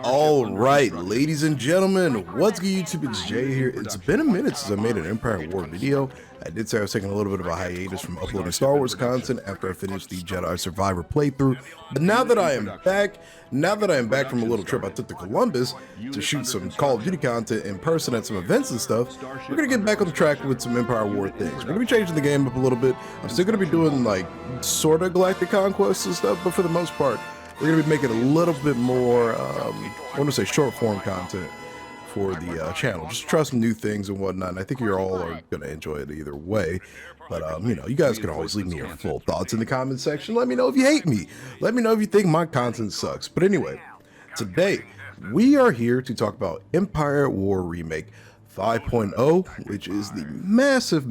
All right, ladies and gentlemen, what's good YouTube? It's Jay here. It's been a minute since I made an Empire War video. I did say I was taking a little bit of a hiatus from uploading Star Wars content after I finished the Jedi Survivor playthrough. But now that I am back from a little trip I took to Columbus to shoot some Call of Duty content in person at some events and stuff, we're gonna get back on the track with some Empire War things. We're gonna be changing the game up a little bit. I'm still gonna be doing like sort of Galactic Conquest and stuff, but for the most part, we're going to be making a little bit more, I want to say short form content for the channel. Just try some new things and whatnot. And I think you all are going to enjoy it either way. But, you know, you guys can always leave me your full thoughts in the comment section. Let me know if you hate me. Let me know if you think my content sucks. But anyway, today we are here to talk about Empire War Remake 5.0, which is the massive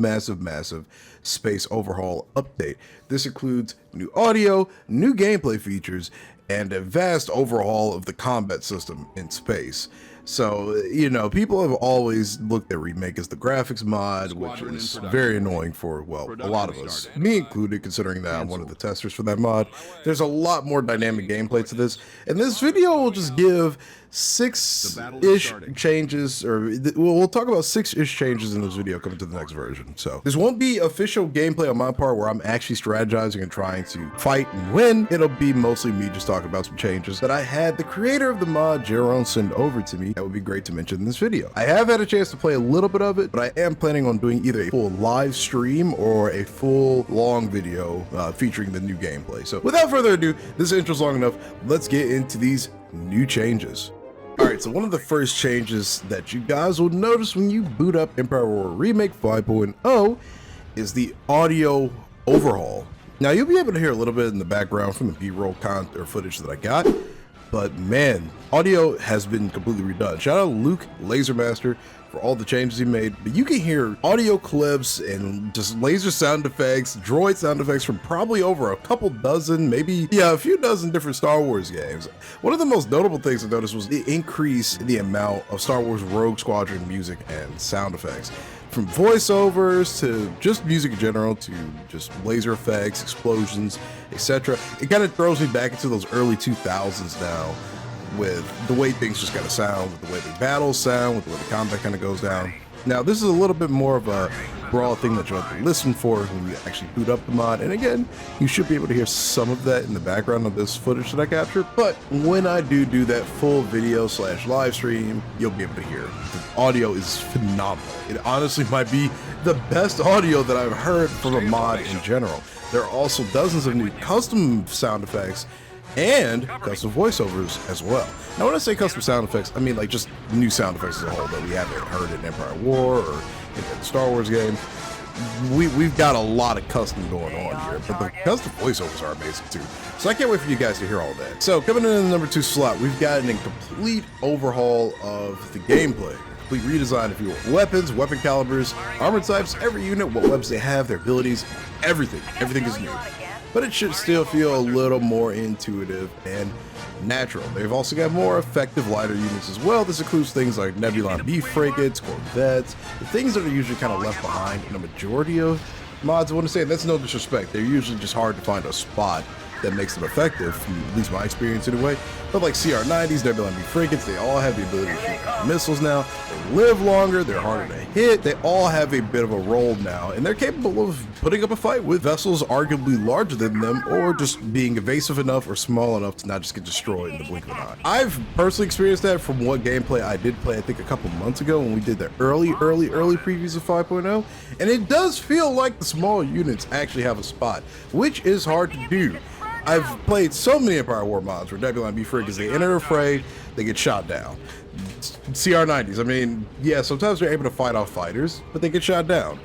space overhaul update. This includes new audio, new gameplay features, and a vast overhaul of the combat system in space. So, you know, people have always looked at Remake as the graphics mod, which is very annoying for, well, a lot of us, me included, considering that I'm one of the testers for that mod. There's a lot more dynamic gameplay to this, and this video will just give six-ish changes, or we'll talk about six-ish changes in this video coming to the next version. So this won't be official gameplay on my part where I'm actually strategizing and trying to fight and win. It'll be mostly me just talking about some changes that I had the creator of the mod, Jerome, send over to me. That would be great to mention in this video. I have had a chance to play a little bit of it, but I am planning on doing either a full live stream or a full long video featuring the new gameplay. So without further ado, this intro's long enough. Let's get into these new changes. Alright, so one of the first changes that you guys will notice when you boot up Empire War Remake 5.0 is the audio overhaul. Now, you'll be able to hear a little bit in the background from the B-roll or footage that I got, but man, audio has been completely redone. Shout out Luke Lasermaster for all the changes he made, but you can hear audio clips and just laser sound effects, droid sound effects from probably over a couple dozen, maybe, yeah, a few dozen different Star Wars games. One of the most notable things I noticed was the increase in the amount of Star Wars Rogue Squadron music and sound effects. From voiceovers to just music in general to just laser effects, explosions, etc. It kind of throws me back into those early 2000s now, with the way things just kind of sound, with the way the battles sound, with the way the combat kind of goes down. Now, this is a little bit more of a broad thing that you'll have to listen for when you actually boot up the mod. And again, you should be able to hear some of that in the background of this footage that I captured. But when I do that full video / live stream, you'll be able to hear it. The audio is phenomenal. It honestly might be the best audio that I've heard from a mod in general. There are also dozens of new custom sound effects and custom voiceovers as well. Now, when I say custom sound effects, I mean like just new sound effects as a whole that we haven't heard in Empire War or in the Star Wars game. We've got a lot of custom going on here, but the custom voiceovers are amazing too. So I can't wait for you guys to hear all that. So coming in the number 2 slot, we've gotten a complete overhaul of the gameplay. Complete redesign, if you will. Weapons, weapon calibers, armor types, every unit, what weapons they have, their abilities, everything is new. But it should still feel a little more intuitive and natural. They've also got more effective lighter units as well. This includes things like Nebula B frigates, corvettes, the things that are usually kind of left behind in a majority of mods. I want to say that's no disrespect. They're usually just hard to find a spot that makes them effective, from at least my experience anyway. But like CR-90s, Nebula B frigates, they all have the ability to shoot missiles now. They live longer, they're harder to hit, they all have a bit of a role now, and they're capable of putting up a fight with vessels arguably larger than them, or just being evasive enough or small enough to not just get destroyed in the blink of an eye. I've personally experienced that from what gameplay I did play, I think a couple months ago when we did the early previews of 5.0, and it does feel like the small units actually have a spot, which is hard to do. I've played so many Empire War mods where Nebula B frigates, they enter a fray, they get shot down. CR-90s, I mean, yeah, sometimes they're able to fight off fighters, but they get shot down.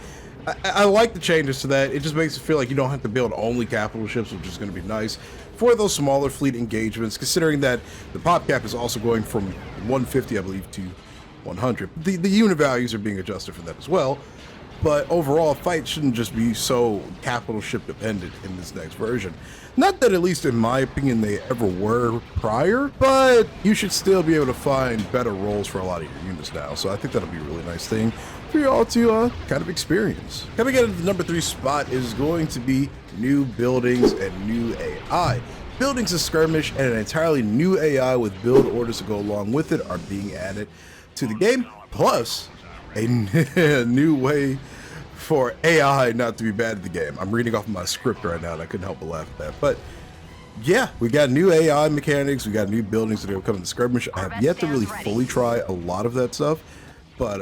I like the changes to that. It just makes it feel like you don't have to build only capital ships, which is going to be nice for those smaller fleet engagements, considering that the pop cap is also going from 150, I believe, to 100. The unit values are being adjusted for that as well. But overall, fights shouldn't just be so capital ship dependent in this next version. Not that, at least in my opinion, they ever were prior, but you should still be able to find better roles for a lot of your units now. So I think that'll be a really nice thing for you all to kind of experience. Coming in at the number 3 spot is going to be new buildings and new AI. buildings to skirmish, and an entirely new AI with build orders to go along with it are being added to the game, plus a new way for AI not to be bad at the game. I'm reading off my script right now and I couldn't help but laugh at that. But yeah, we got new AI mechanics, we got new buildings that are coming to skirmish. I have yet to really fully try a lot of that stuff, but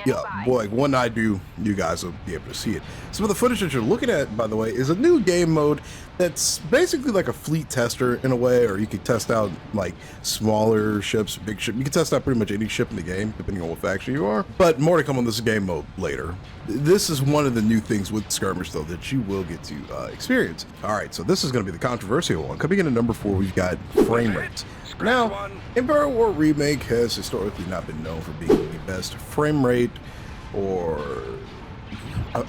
yeah, boy, when I do, you guys will be able to see it. Some of the footage that you're looking at, by the way, is a new game mode that's basically like a fleet tester in a way, or you could test out like smaller ships, big ship. You can test out pretty much any ship in the game, depending on what faction you are. But more to come on this game mode later. This is one of the new things with skirmish, though, that you will get to experience. All right, so this is going to be the controversial one. Coming in at number 4, we've got frame rates. Now, Empire War Remake has historically not been known for being the best frame rate, or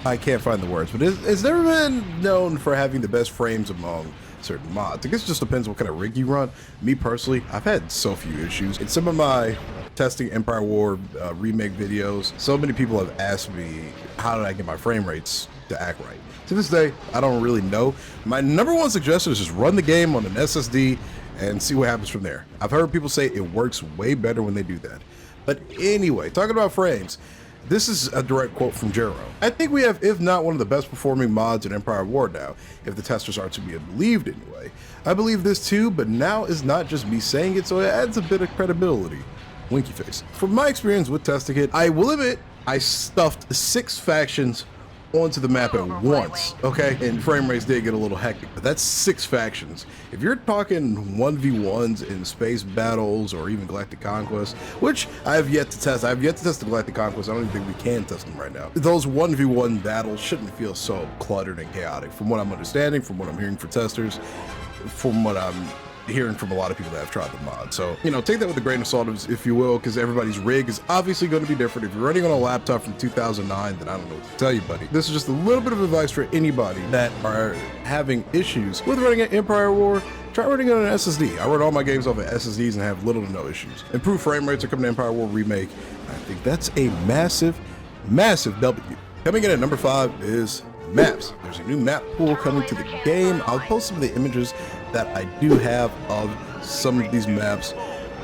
I can't find the words, but it's never been known for having the best frames among certain mods. I guess it just depends what kind of rig you run. Me personally, I've had so few issues. In some of my testing Empire War Remake videos, so many people have asked me, how did I get my frame rates to act right? To this day, I don't really know. My number one suggestion is just run the game on an SSD and see what happens from there. I've heard people say it works way better when they do that. But anyway, talking about frames, this is a direct quote from Jero. I think we have, if not one of the best performing mods in Empire War now, if the testers are to be believed anyway. I believe this too, but now is not just me saying it, so it adds a bit of credibility. Winky face. From my experience with testing it, I will admit, I stuffed 6 factions onto the map at once, okay? And frame rates did get a little hectic, but that's 6 factions. If you're talking 1v1s in space battles or even Galactic Conquest, which I have yet to test. I have yet to test the Galactic Conquest. I don't even think we can test them right now. Those 1v1 battles shouldn't feel so cluttered and chaotic, from what I'm understanding, from what I'm hearing from testers, from what I'm hearing from a lot of people that have tried the mod. So, you know, take that with a grain of salt, if you will, because everybody's rig is obviously going to be different. If you're running on a laptop from 2009, then I don't know what to tell you, buddy. This is just a little bit of advice for anybody that are having issues with running an Empire War. Try running on an SSD. I run all my games off of SSDs and have little to no issues. Improved frame rates are coming to Empire War Remake. I think that's a massive, massive W. Coming in at number 5 is maps. There's a new map pool coming to the game. I'll post some of the images that I do have of some of these maps,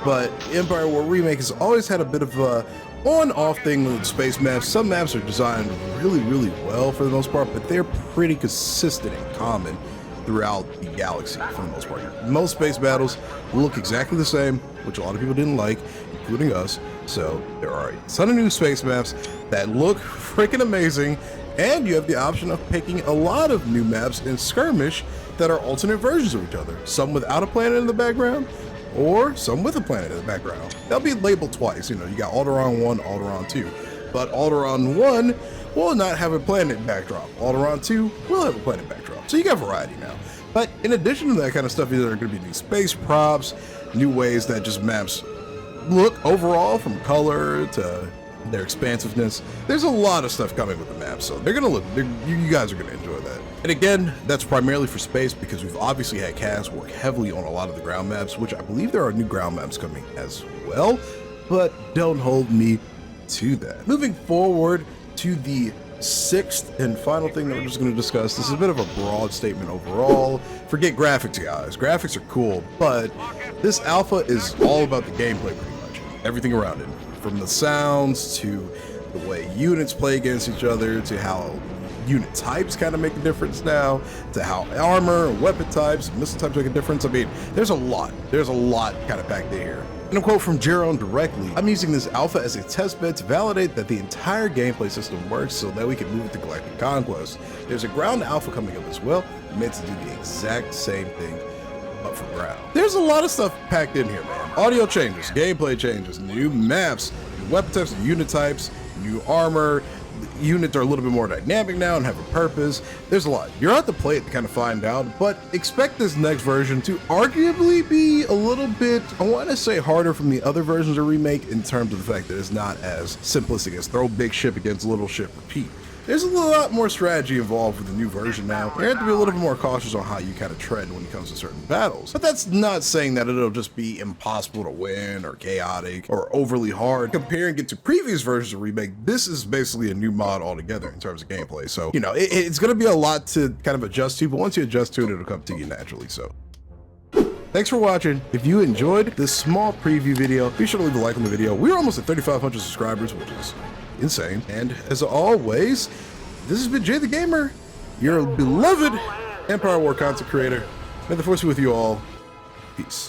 but Empire War Remake has always had a bit of a on-off thing with space maps. Some maps are designed really, really well for the most part, but they're pretty consistent and common throughout the galaxy for the most part. Most space battles look exactly the same, which a lot of people didn't like, including us. So there are a ton of new space maps that look freaking amazing, and you have the option of picking a lot of new maps in skirmish that are alternate versions of each other. Some without a planet in the background, or some with a planet in the background. They'll be labeled twice. You know, you got Alderaan 1, Alderaan 2. But Alderaan 1 will not have a planet backdrop. Alderaan 2 will have a planet backdrop. So you got variety now. But in addition to that kind of stuff, there are going to be new space props, new ways that just maps look overall, from color to their expansiveness. There's a lot of stuff coming with the map, so they're gonna look, you guys are gonna enjoy that. And again, that's primarily for space, because we've obviously had Kaz work heavily on a lot of the ground maps, which I believe there are new ground maps coming as well, but don't hold me to that. Moving forward to the 6th and final thing that we're just going to discuss. This is a bit of a broad statement overall. Forget graphics, guys. Graphics are cool, but this alpha is all about the gameplay pretty much. Everything around it. From the sounds to the way units play against each other, to how unit types kind of make a difference now, to how armor, weapon types, missile types make a difference. I mean, there's a lot kind of packed in here. And a quote from Jeron directly: "I'm using this alpha as a test bed to validate that the entire gameplay system works so that we can move it to Galactic Conquest. There's a ground alpha coming up as well, meant to do the exact same thing, but for ground." There's a lot of stuff packed in here, man. Audio changes, gameplay changes, new maps, new weapon types, new unit types, new armor. Units are a little bit more dynamic now and have a purpose. There's a lot. You're out to play it to kind of find out, but expect this next version to arguably be a little bit, I want to say, harder from the other versions of Remake, in terms of the fact that it's not as simplistic as throw big ship against little ship, repeat. There's a lot more strategy involved with the new version now. You have to be a little bit more cautious on how you kind of tread when it comes to certain battles. But that's not saying that it'll just be impossible to win or chaotic or overly hard. Comparing it to previous versions of Remake, this is basically a new mod altogether in terms of gameplay. So, you know, it's going to be a lot to kind of adjust to, but once you adjust to it, it'll come to you naturally. So Thanks for watching. If you enjoyed this small preview video, be sure to leave a like on the video. We're almost at 3,500 subscribers, which is insane. And as always, this has been Jay the Gamer, your beloved Empire War content creator. May the force be with you all. Peace.